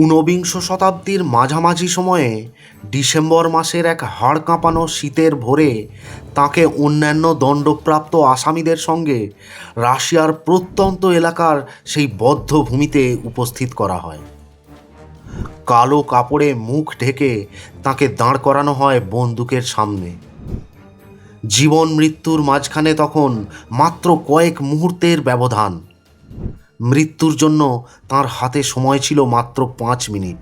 ঊনবিংশ শতাব্দীর মাঝামাঝি সময়ে ডিসেম্বর মাসের এক হাড় কাঁপানো শীতের ভোরে তাঁকে অন্যান্য দণ্ডপ্রাপ্ত আসামিদের সঙ্গে রাশিয়ার প্রত্যন্ত এলাকার সেই বদ্ধ ভূমিতে উপস্থিত করা হয়। কালো কাপড়ে মুখ ঢেকে তাঁকে দাঁড় করানো হয় বন্দুকের সামনে। জীবন মৃত্যুর মাঝখানে তখন মাত্র কয়েক মুহূর্তের ব্যবধান। মৃত্যুর জন্য তার হাতে সময় ছিল মাত্র 5 মিনিট।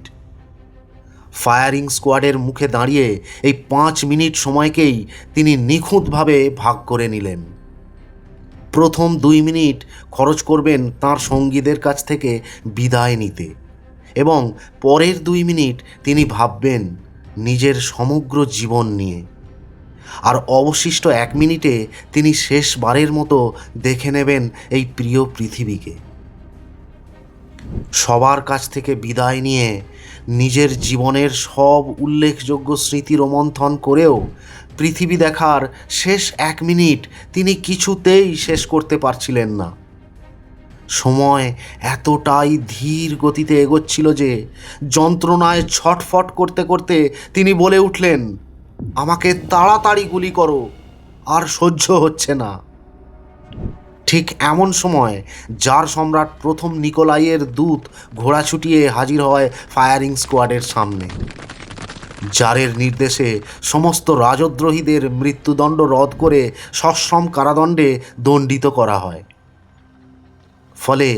ফায়ারিং স্কোয়াডের মুখে দাঁড়িয়ে এই 5 মিনিট সময়কেই তিনি নিখুঁতভাবে ভাগ করে নিলেন। প্রথম 2 মিনিট খরচ করবেন তার সঙ্গীদের কাছ থেকে বিদায় নিতে, এবং পরের 2 মিনিট তিনি ভাববেন নিজের সমগ্র জীবন নিয়ে। আর অবশিষ্ট 1 মিনিটে তিনি শেষবারের মতো দেখে নেবেন এই প্রিয় পৃথিবীকে। সবার কাছ থেকে বিদায় নিয়ে নিজের জীবনের সব উল্লেখযোগ্য স্মৃতি রোমন্থন করেও পৃথিবী দেখার শেষ 1 মিনিট তিনি কিছুতেই শেষ করতে পারছিলেন না। সময় এতটাই ধীর গতিতে এগোচ্ছিল যে যন্ত্রণায় ছটফট করতে করতে তিনি বলে উঠলেন, আমাকে তাড়াতাড়ি গুলি করো, আর সহ্য হচ্ছে না। ঠিক এমন সময় জার সম্রাট প্রথম নিকোলাইয়ের দূত ঘোড়া ছুটিয়ে হাজির হয় ফায়ারিং স্কোয়াডের সামনে। জারের নির্দেশে সমস্ত রাজদ্রোহীদের মৃত্যুদণ্ড রদ করে সশ্রম কারাদণ্ডে দণ্ডিত করা হয়। ফলে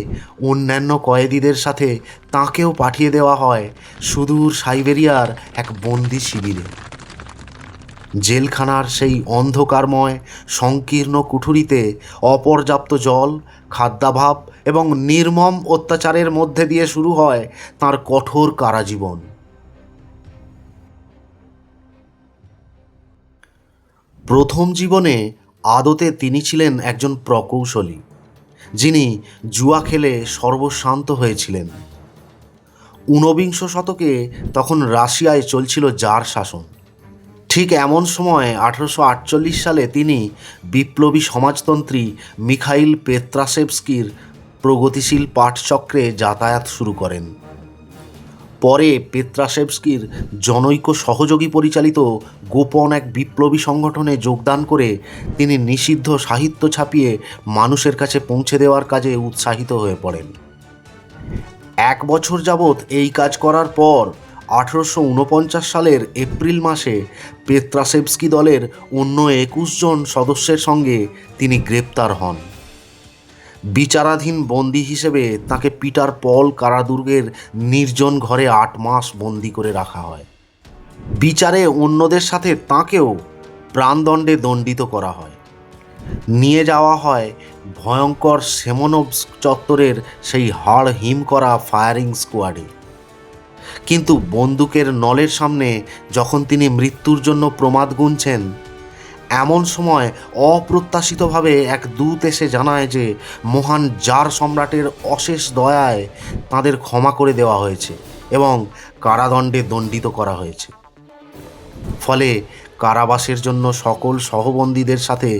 অন্যান্য কয়েদিদের সাথে তাঁকেও পাঠিয়ে দেওয়া হয় সুদূর সাইবেরিয়ার এক বন্দি শিবিরে। জেলখানার সেই অন্ধকারময় সংকীর্ণ কুঠুরিতে অপর্যাপ্ত জল, খাদ্যাভাব এবং নির্মম অত্যাচারের মধ্যে দিয়ে শুরু হয় তাঁর কঠোর কারাজীবন। প্রথম জীবনে আদতে তিনি ছিলেন একজন প্রকৌশলী, যিনি জুয়া খেলে সর্বশান্ত হয়েছিলেন। ঊনবিংশ শতকে তখন রাশিয়ায় চলছিল জার শাসন। ঠিক এমন সময় 1848 সালে তিনি বিপ্লবী সমাজতন্ত্রী মিখাইল পেত্রাশেভস্কির প্রগতিশীল পাঠচক্রে যাতায়াত শুরু করেন। পরে পেত্রাশেভস্কির জনৈক সহযোগী পরিচালিত গোপন এক বিপ্লবী সংগঠনে যোগদান করে তিনি নিষিদ্ধ সাহিত্য ছাপিয়ে মানুষের কাছে পৌঁছে দেওয়ার কাজে উৎসাহিত হয়ে পড়েন। 1 বছর যাবৎ এই কাজ করার পর 1849 সালের এপ্রিল মাসে পেত্রাশেভস্কি দলের অন্য 21 জন সদস্যের সঙ্গে তিনি গ্রেপ্তার হন। বিচারাধীন বন্দী হিসেবে তাকে পিটার পল কারাদুর্গের নির্জন ঘরে 8 মাস বন্দী করে রাখা হয়। বিচারে অন্যদের সাথে তাঁকেও প্রাণদণ্ডে দণ্ডিত করা হয়। নিয়ে যাওয়া হয় ভয়ঙ্কর সেমনোভস্ক চত্বরের সেই হাড় হিম করা ফায়ারিং স্কোয়াডে। কিন্তু বন্দুকের নলের সামনে যখন তিনি মৃত্যুর জন্য প্রমাদ গুনছেন, এমন সময় অপ্রত্যাশিতভাবে এক দূত এসে জানায় যে মহান জার সম্রাটের অশেষ দয়ায় তাঁদের ক্ষমা করে দেওয়া হয়েছে এবং কারাদণ্ডে দণ্ডিত করা হয়েছে। ফলে কারাবাসের জন্য সকল সহবন্দীদের সাথে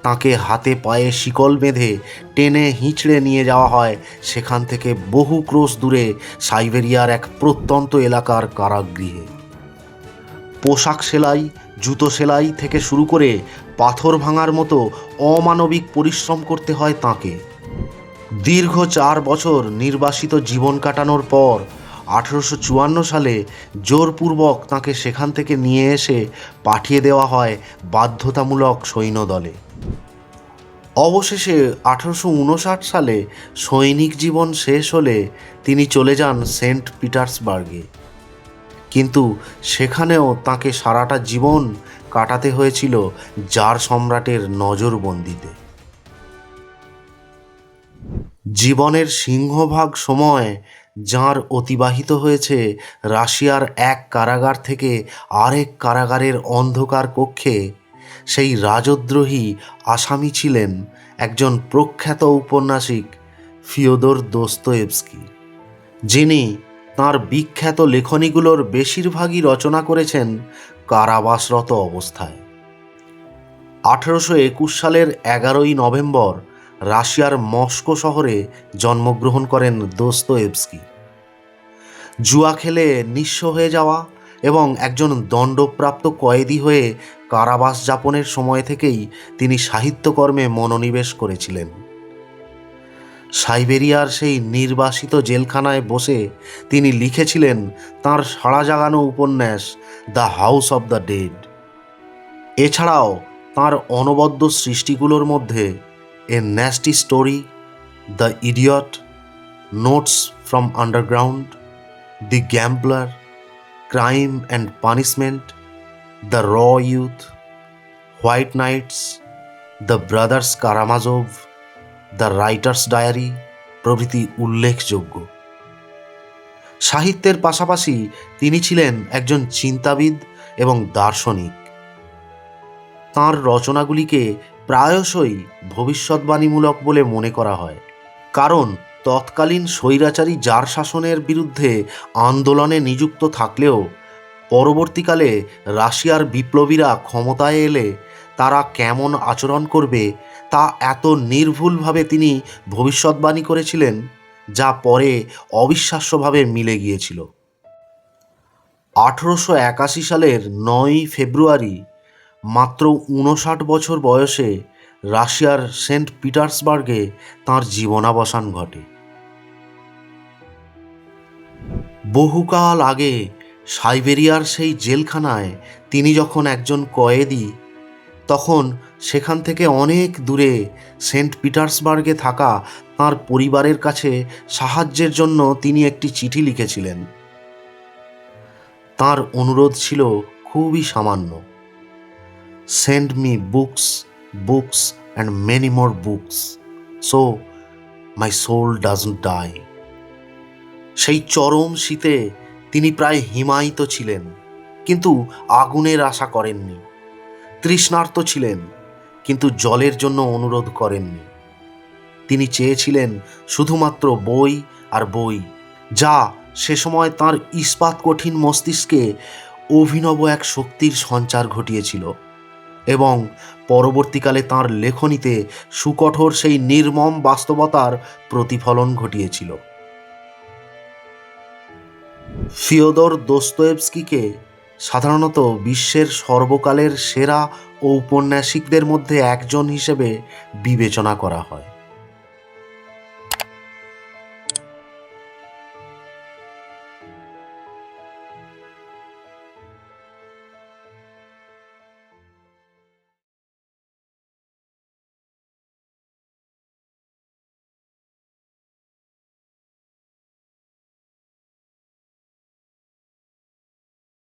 তাঁকে হাতে পায়ে শিকল বেঁধে টেনে হিঁচড়ে নিয়ে যাওয়া হয় সেখান থেকে বহু ক্রোশ দূরে সাইবেরিয়ার এক প্রত্যন্ত এলাকার কারাগৃহে। পোশাক সেলাই, জুতো সেলাই থেকে শুরু করে পাথর ভাঙার মতো অমানবিক পরিশ্রম করতে হয় তাঁকে। দীর্ঘ 4 বছর নির্বাসিত জীবন কাটানোর পর 1854 সালে জোরপূর্বক তাঁকে সেখান থেকে নিয়ে এসে পাঠিয়ে দেওয়া হয় বাধ্যতামূলক সৈন্যদলে। অবশেষে 1859 সালে সৈনিক জীবন শেষ হলে তিনি চলে যান সেন্ট পিটার্সবার্গে। কিন্তু সেখানেও তাঁকে সারাটা জীবন কাটাতে হয়েছিল জার সম্রাটের নজরবন্দিতে। জীবনের সিংহভাগ সময় যাঁর অতিবাহিত হয়েছে রাশিয়ার এক কারাগার থেকে আরেক কারাগারের অন্ধকার কক্ষে, সেই রাজদ্রোহী আসামি ছিলেন একজন প্রখ্যাত ঔপন্যাসিক ফিওদর দোস্তোয়েভস্কি, যিনি তাঁর বিখ্যাত লেখনীগুলোর বেশিরভাগই রচনা করেছেন কারাবাসরত অবস্থায়। 1821 সালের 11ই নভেম্বর রাশিয়ার মস্কো শহরে জন্মগ্রহণ করেন দোস্তোয়েভস্কি। জুয়া খেলে নিঃস্ব হয়ে যাওয়া এবং একজন দণ্ডপ্রাপ্ত কয়েদি হয়ে কারাবাস যাপনের সময় থেকেই তিনি সাহিত্যকর্মে মনোনিবেশ করেছিলেন। সাইবেরিয়ার সেই নির্বাসিত জেলখানায় বসে তিনি লিখেছিলেন তাঁর সাড়া জাগানো উপন্যাস the house of the dead. এছাড়াও তাঁর অনবদ্য সৃষ্টিগুলোর মধ্যে a nasty story, the idiot, notes from underground, the gambler, crime and punishment, the raw youth, white nights, the brothers Karamazov, the writer's diary প্রভৃতি উল্লেখযোগ্য। সাহিত্যের পাশাপাশি তিনি ছিলেন একজন চিন্তাবিদ এবং দার্শনিক। তাঁর রচনাগুলিকে প্রায়শই ভবিষ্যৎবাণীমূলক বলে মনে করা হয়, কারণ তৎকালীন স্বৈরাচারী জার শাসনের বিরুদ্ধে আন্দোলনে নিযুক্ত থাকলেও পরবর্তীকালে রাশিয়ার বিপ্লবীরা ক্ষমতায় এলে তারা কেমন আচরণ করবে তা এত নির্ভুলভাবে তিনি ভবিষ্যৎবাণী করেছিলেন, যা পরে অবিশ্বাস্যভাবে মিলে গিয়েছিল। 1881 সালের 9 ফেব্রুয়ারি মাত্র 59 বছর বয়সে রাশিয়ার সেন্ট পিটার্সবার্গে তাঁর জীবনাবসান ঘটে। বহুকাল আগে সাইবেরিয়ার সেই জেলখানায় তিনি যখন একজন কয়েদি, তখন সেখান থেকে অনেক দূরে সেন্ট পিটার্সবার্গে থাকা তাঁর পরিবারের কাছে সাহায্যের জন্য তিনি একটি চিঠি লিখেছিলেন। তাঁর অনুরোধ ছিল খুবই সামান্য: send me books, books and many more books, so my soul doesn't die. সেই চরম শীতে তিনি প্রায় হিমায়িত ছিলেন, কিন্তু আগুনের আশা করেননি। তৃষ্ণার্ত ছিলেন, কিন্তু জলের জন্য অনুরোধ করেননি। তিনি চেয়েছিলেন শুধুমাত্র বই আর বই, যা সে সময় তাঁর ইস্পাত কঠিন মস্তিষ্কে অভিনব এক শক্তির সঞ্চার ঘটিয়েছিল এবং পরবর্তীকালে তাঁর লেখনীতে সুকঠোর সেই নির্মম বাস্তবতার প্রতিফলন ঘটিয়েছিল। ফিওদর দোস্তোয়েভস্কিকে সাধারণত বিশ্বের সর্বকালের সেরা ঔপন্যাসিকদের মধ্যে একজন হিসেবে বিবেচনা করা হয়।